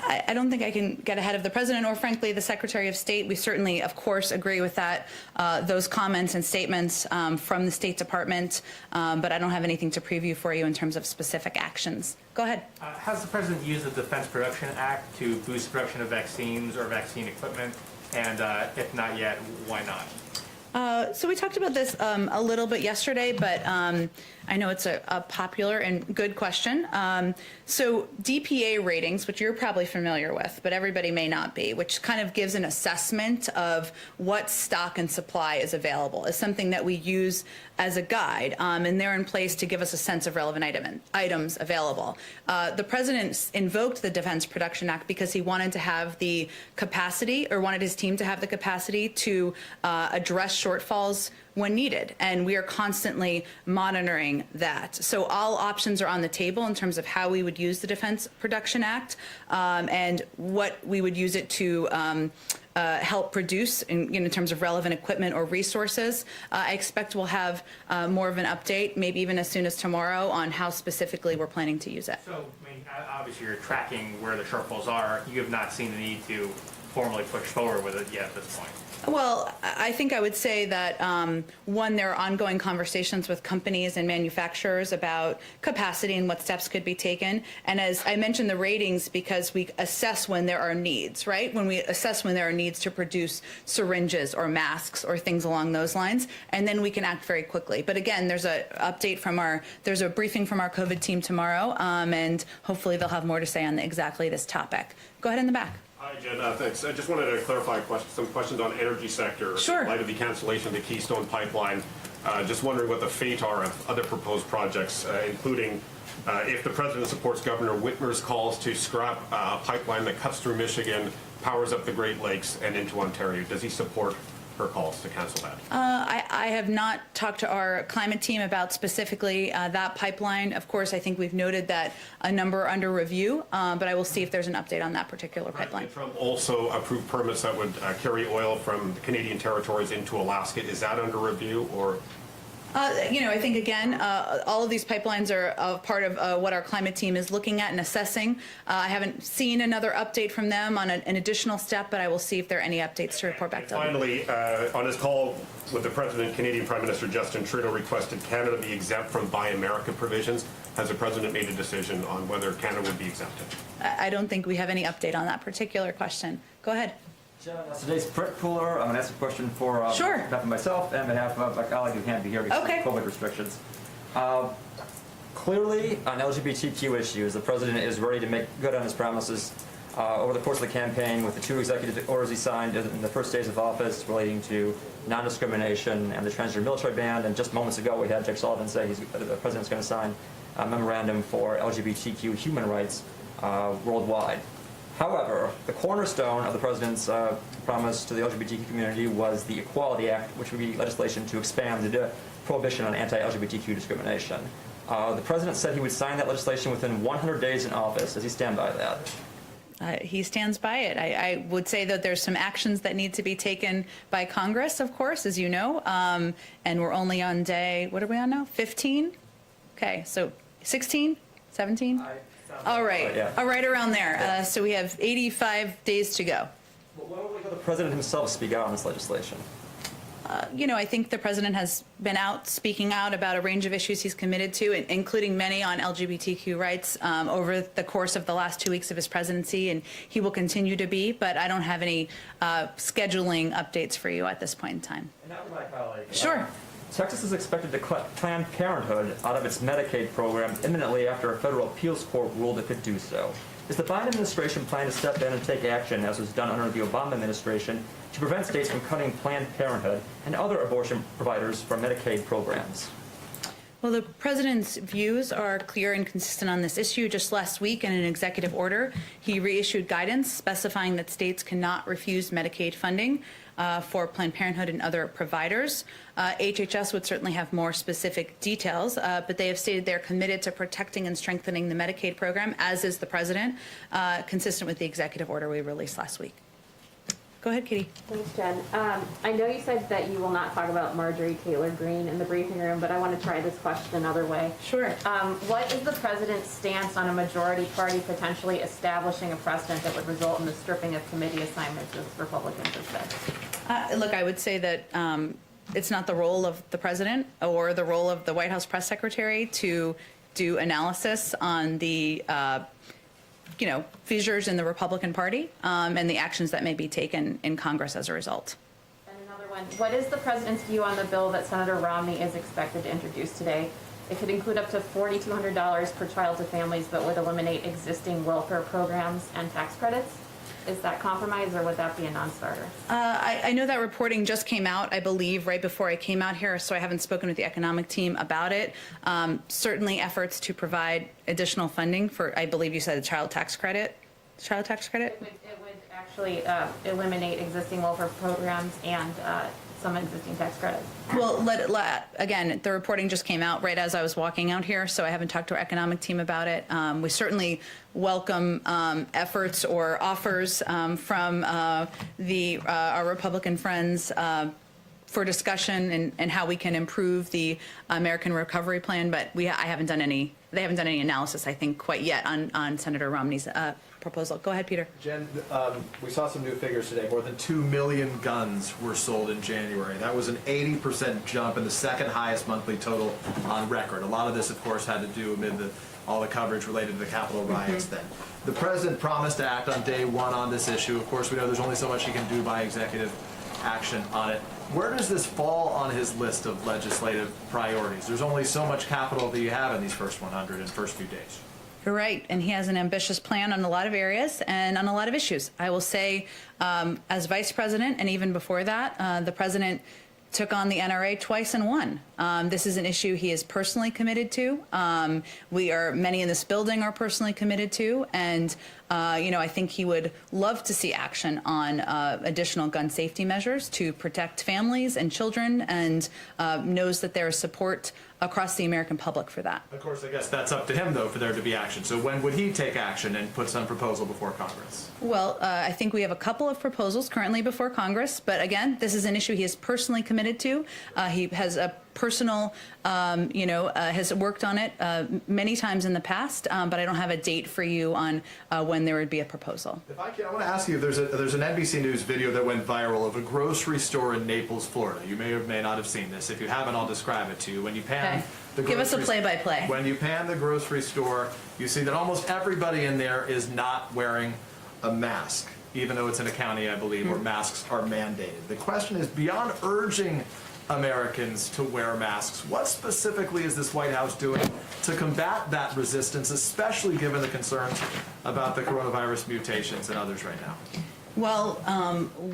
I don't think I can get ahead of the president or, frankly, the Secretary of State. We certainly, of course, agree with that, those comments and statements from the State Department, but I don't have anything to preview for you in terms of specific actions. Go ahead. Has the president used the Defense Production Act to boost production of vaccines or vaccine equipment? And if not yet, why not? So we talked about this a little bit yesterday, but I know it's a popular and good question. So DPA ratings, which you're probably familiar with, but everybody may not be, which kind of gives an assessment of what stock and supply is available, is something that we use as a guide, and they're in place to give us a sense of relevant items available. The president invoked the Defense Production Act because he wanted to have the capacity, or wanted his team to have the capacity to address shortfalls when needed, and we are constantly monitoring that. So all options are on the table in terms of how we would use the Defense Production Act and what we would use it to help produce in terms of relevant equipment or resources. I expect we'll have more of an update, maybe even as soon as tomorrow, on how specifically we're planning to use it. So, I mean, obviously you're tracking where the shortfalls are. You have not seen the need to formally push forward with it yet at this point. Well, I think I would say that, one, there are ongoing conversations with companies and manufacturers about capacity and what steps could be taken. And as I mentioned, the ratings, because we assess when there are needs, right? When we assess when there are needs to produce syringes or masks or things along those lines, and then we can act very quickly. But again, there's a briefing from our COVID team tomorrow, and hopefully they'll have more to say on exactly this topic. Go ahead in the back. Hi, Jen. Thanks. I just wanted to clarify some questions on energy sector. Sure. In light of the cancellation of the Keystone Pipeline, just wondering what the fate are of other proposed projects, including if the president supports Governor Whitmer's calls to scrap a pipeline that cuts through Michigan, powers up the Great Lakes and into Ontario. Does he support her calls to cancel that? I have not talked to our climate team about specifically that pipeline. Of course, I think we've noted that a number are under review, but I will see if there's an update on that particular pipeline. Trump also approved permits that would carry oil from the Canadian territories into Alaska. Is that under review, or? I think, again, all of these pipelines are part of what our climate team is looking at and assessing. I haven't seen another update from them on an additional step, but I will see if there are any updates to report back to them. Finally, on his call with the President, Canadian Prime Minister Justin Trudeau requested Canada be exempt from Buy America provisions. Has the President made a decision on whether Canada would be exempted? I don't think we have any update on that particular question. Go ahead. Today's Brett Cooler. I'm going to ask a question for Sure. on behalf of myself and on behalf of my colleague who can't be here because Okay. of COVID restrictions. Clearly, on LGBTQ issues, the president is ready to make good on his promises. Over the course of the campaign, with the 2 executive orders he signed in the first days of office relating to non-discrimination and the transgender military ban, and just moments ago we had Jake Sullivan say the president's going to sign a memorandum for LGBTQ human rights worldwide. However, the cornerstone of the president's promise to the LGBT community was the Equality Act, which would be legislation to expand the prohibition on anti-LGBTQ discrimination. The president said he would sign that legislation within 100 days in office. Does he stand by that? He stands by it. I would say that there's some actions that need to be taken by Congress, of course, as you know, and we're only on day, what are we on now, 15? Okay, so 16, 17? All right, right around there. So we have 85 days to go. Well, why don't we let the president himself speak out on this legislation? I think the president has been out speaking out about a range of issues he's committed to, including many on LGBTQ rights over the course of the last 2 weeks of his presidency, and he will continue to be, but I don't have any scheduling updates for you at this point in time. And now to my colleague. Sure. Texas is expected to cut Planned Parenthood out of its Medicaid program imminently after a federal appeals court ruled it could do so. Is the Biden administration planning to step in and take action, as was done under the Obama administration, to prevent states from cutting Planned Parenthood and other abortion providers from Medicaid programs? Well, the president's views are clear and consistent on this issue. Just last week, in an executive order, he reissued guidance specifying that states cannot refuse Medicaid funding for Planned Parenthood and other providers. HHS would certainly have more specific details, but they have stated they're committed to protecting and strengthening the Medicaid program, as is the president, consistent with the executive order we released last week. Go ahead, Katie. Thanks, Jen. I know you said that you will not talk about Marjorie Taylor Greene in the briefing room, but I want to try this question another way. Sure. What is the president's stance on a majority party potentially establishing a precedent that would result in the stripping of committee assignments, as Republicans have said? Look, I would say that it's not the role of the president or the role of the White House press secretary to do analysis on the fissures in the Republican Party and the actions that may be taken in Congress as a result. And another one, what is the president's view on the bill that Senator Romney is expected to introduce today? It could include up to $4,200 per child to families, but would eliminate existing welfare programs and tax credits. Is that compromise, or would that be a non-starter? I know that reporting just came out, I believe, right before I came out here, so I haven't spoken with the economic team about it. Certainly efforts to provide additional funding for, I believe you said, a child tax credit? Child tax credit? It would actually eliminate existing welfare programs and some existing tax credits. Well, again, the reporting just came out right as I was walking out here, so I haven't talked to our economic team about it. We certainly welcome efforts or offers from our Republican friends for discussion and how we can improve the American Recovery Plan, but they haven't done any analysis, I think, quite yet on Senator Romney's proposal. Go ahead, Peter. Jen, we saw some new figures today. More than 2 million guns were sold in January. That was an 80% jump and the second highest monthly total on record. A lot of this, of course, had to do amid all the coverage related to the Capitol riots then. The president promised to act on day one on this issue. Of course, we know there's only so much he can do by executive action on it. Where does this fall on his list of legislative priorities? There's only so much capital that you have in these first 100 and first few days. You're right, and he has an ambitious plan on a lot of areas and on a lot of issues. I will say, as vice president, and even before that, the president took on the NRA twice and won. This is an issue he is personally committed to. Many in this building are personally committed to, and I think he would love to see action on additional gun safety measures to protect families and children, and knows that there is support across the American public for that. Of course, I guess that's up to him, though, for there to be action. So when would he take action and put some proposal before Congress? Well, I think we have a couple of proposals currently before Congress, but again, this is an issue he is personally committed to. He has a personal, has worked on it many times in the past, but I don't have a date for you on when there would be a proposal. If I can, I want to ask you, there's an NBC News video that went viral of a grocery store in Naples, Florida. You may or may not have seen this. If you haven't, I'll describe it to you. When you pan Give us a play-by-play. When you pan the grocery store, you see that almost everybody in there is not wearing a mask, even though it's in a county, I believe, where masks are mandated. The question is, beyond urging Americans to wear masks, what specifically is this White House doing to combat that resistance, especially given the concerns about the coronavirus mutations and others right now? Well,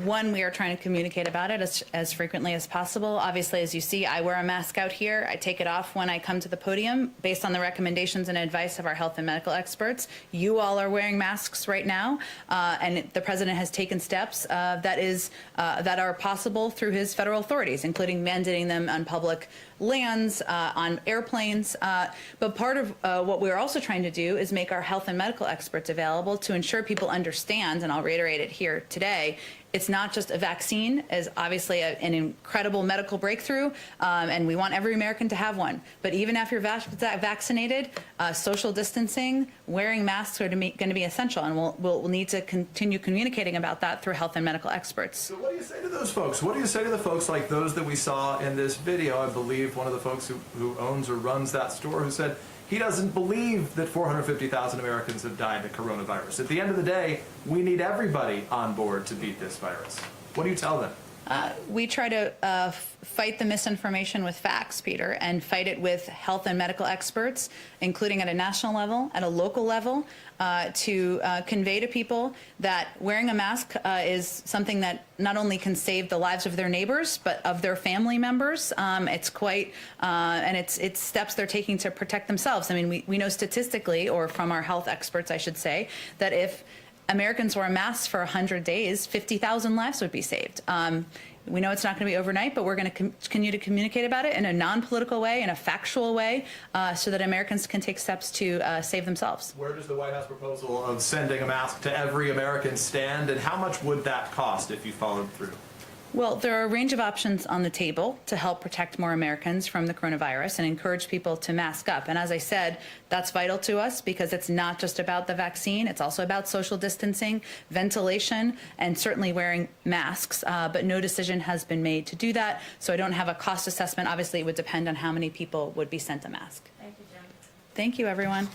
one, we are trying to communicate about it as frequently as possible. Obviously, as you see, I wear a mask out here. I take it off when I come to the podium based on the recommendations and advice of our health and medical experts. You all are wearing masks right now, and the president has taken steps that are possible through his federal authorities, including mandating them on public lands, on airplanes. But part of what we're also trying to do is make our health and medical experts available to ensure people understand, and I'll reiterate it here today, it's not just a vaccine, is obviously an incredible medical breakthrough, and we want every American to have one. But even after you're vaccinated, social distancing, wearing masks are going to be essential, and we'll need to continue communicating about that through health and medical experts. So what do you say to those folks? What do you say to the folks like those that we saw in this video? I believe one of the folks who owns or runs that store who said he doesn't believe that 450,000 Americans have died of coronavirus. At the end of the day, we need everybody on board to beat this virus. What do you tell them? We try to fight the misinformation with facts, Peter, and fight it with health and medical experts, including at a national level, at a local level, to convey to people that wearing a mask is something that not only can save the lives of their neighbors, but of their family members. It's quite, and it's steps they're taking to protect themselves. I mean, we know statistically, or from our health experts, I should say, that if Americans wore masks for 100 days, 50,000 lives would be saved. We know it's not going to be overnight, but we're going to continue to communicate about it in a non-political way, in a factual way, so that Americans can take steps to save themselves. Where does the White House proposal of sending a mask to every American stand, and how much would that cost if you followed through? Well, there are a range of options on the table to help protect more Americans from the coronavirus and encourage people to mask up. And as I said, that's vital to us because it's not just about the vaccine. It's also about social distancing, ventilation, and certainly wearing masks. But no decision has been made to do that. So I don't have a cost assessment. Obviously, it would depend on how many people would be sent a mask. Thank you, Jen. Thank you, everyone.